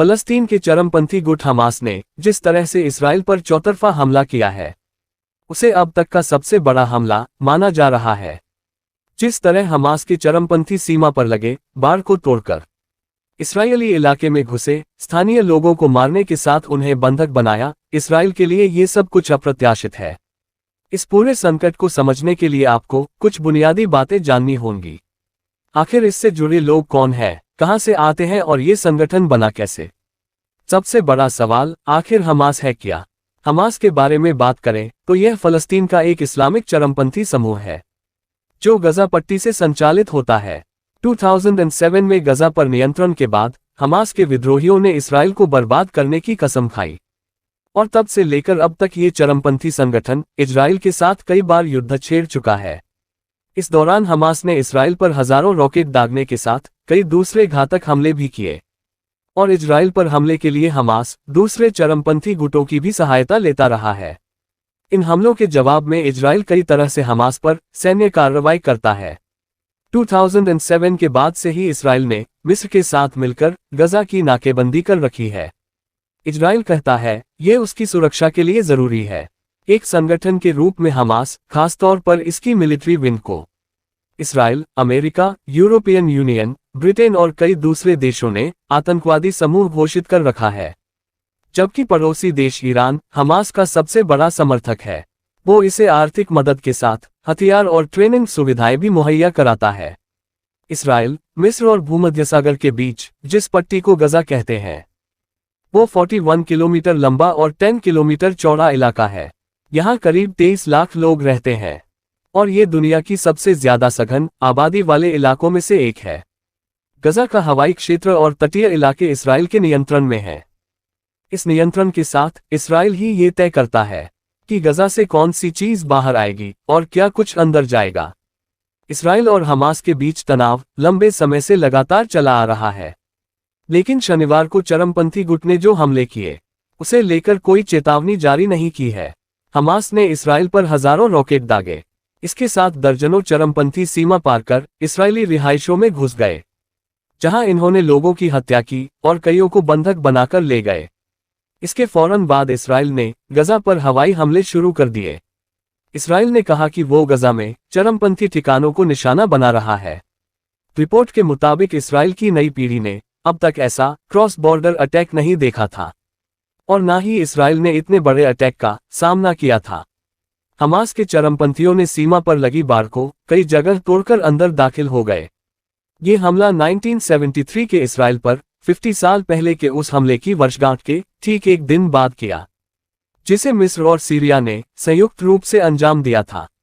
फलस्तीन के चरमपंथी गुट हमास ने जिस तरह से इसराइल पर चौतरफा हमला किया है, उसे अब तक का सबसे बड़ा हमला माना जा रहा है। जिस तरह हमास के चरमपंथी सीमा पर लगे बाड़ को तोड़कर इसराइली इलाके में घुसे, स्थानीय लोगों को मारने के साथ उन्हें बंधक बनाया, इसराइल के लिए ये सब कुछ अप्रत्याशित है। इस पूरे संकट को समझने के लिए आपको कुछ बुनियादी बातें जाननी होंगी। आखिर इससे जुड़े लोग कौन हैं, कहां से आते हैं और ये संगठन बना कैसे? सबसे बड़ा सवाल, आखिर हमास है क्या? हमास के बारे में बात करें तो यह फलस्तीन का एक इस्लामिक चरमपंथी समूह है जो गजा पट्टी से संचालित होता है। 2007 में गजा पर नियंत्रण के बाद हमास के विद्रोहियों ने इसराइल को बर्बाद करने की कसम खाई और तब से लेकर अब तक ये चरमपंथी संगठन इजराइल के साथ कई बार युद्ध छेड़ चुका है। इस दौरान हमास ने इसराइल पर हजारों रॉकेट दागने के साथ कई दूसरे घातक हमले भी किए और इजराइल पर हमले के लिए हमास दूसरे चरमपंथी गुटों की भी सहायता लेता रहा है। इन हमलों के जवाब में इजराइल कई तरह से हमास पर सैन्य कार्रवाई करता है। 2007 के बाद से ही इसराइल ने मिस्र के साथ मिलकर गजा की नाकेबंदी कर रखी है। इजराइल कहता है यह उसकी सुरक्षा के लिए जरूरी है। एक संगठन के रूप में हमास, खासतौर पर इसकी मिलिट्री विंग को Israel, America, European union, Britain और कई दूसरे देशों ने आतंकवादी समूह घोषित कर रखा है, जबकि पड़ोसी देश ईरान हमास का सबसे बड़ा समर्थक है। वो इसे आर्थिक मदद के साथ हथियार और ट्रेनिंग सुविधाएं भी मुहैया कराता है। इसराइल, मिस्र और भूमध्यसागर के बीच जिस पट्टी को गजा कहते हैं, वो 41 किलोमीटर लंबा और 10 किलोमीटर चौड़ा इलाका है। यहाँ करीब 23 लाख लोग रहते हैं और ये दुनिया की सबसे ज्यादा सघन आबादी वाले इलाकों में से एक है। गजा का हवाई क्षेत्र और तटीय इलाके इसराइल के नियंत्रण में हैं। इस नियंत्रण के साथ इसराइल ही ये तय करता है कि गजा से कौन सी चीज बाहर आएगी और क्या कुछ अंदर जाएगा। इसराइल और हमास के बीच तनाव लंबे समय से लगातार चला आ रहा है, लेकिन शनिवार को चरमपंथी गुट ने जो हमले किए उसे लेकर कोई चेतावनी जारी नहीं की है। हमास ने इसराइल पर हजारों रॉकेट दागे, इसके साथ दर्जनों चरमपंथी सीमा पार कर इसराइली रिहाइशों में घुस गए, जहां इन्होंने लोगों की हत्या की और कईयों को बंधक बनाकर ले गए। इसके फौरन बाद इसराइल ने गजा पर हवाई हमले शुरू कर दिए। इसराइल ने कहा कि वो गजा में चरमपंथी ठिकानों को निशाना बना रहा है। रिपोर्ट के मुताबिक इसराइल की नई पीढ़ी ने अब तक ऐसा क्रॉस बॉर्डर अटैक नहीं देखा था और ना ही इसराइल ने इतने बड़े अटैक का सामना किया था। हमास के चरमपंथियों ने सीमा पर लगी बाड़ को कई जगह तोड़कर अंदर दाखिल हो गए। ये हमला 1973 के इसराइल पर 50 साल पहले के उस हमले की वर्षगांठ के ठीक एक दिन बाद किया, जिसे मिस्र और सीरिया ने संयुक्त रूप से अंजाम दिया था।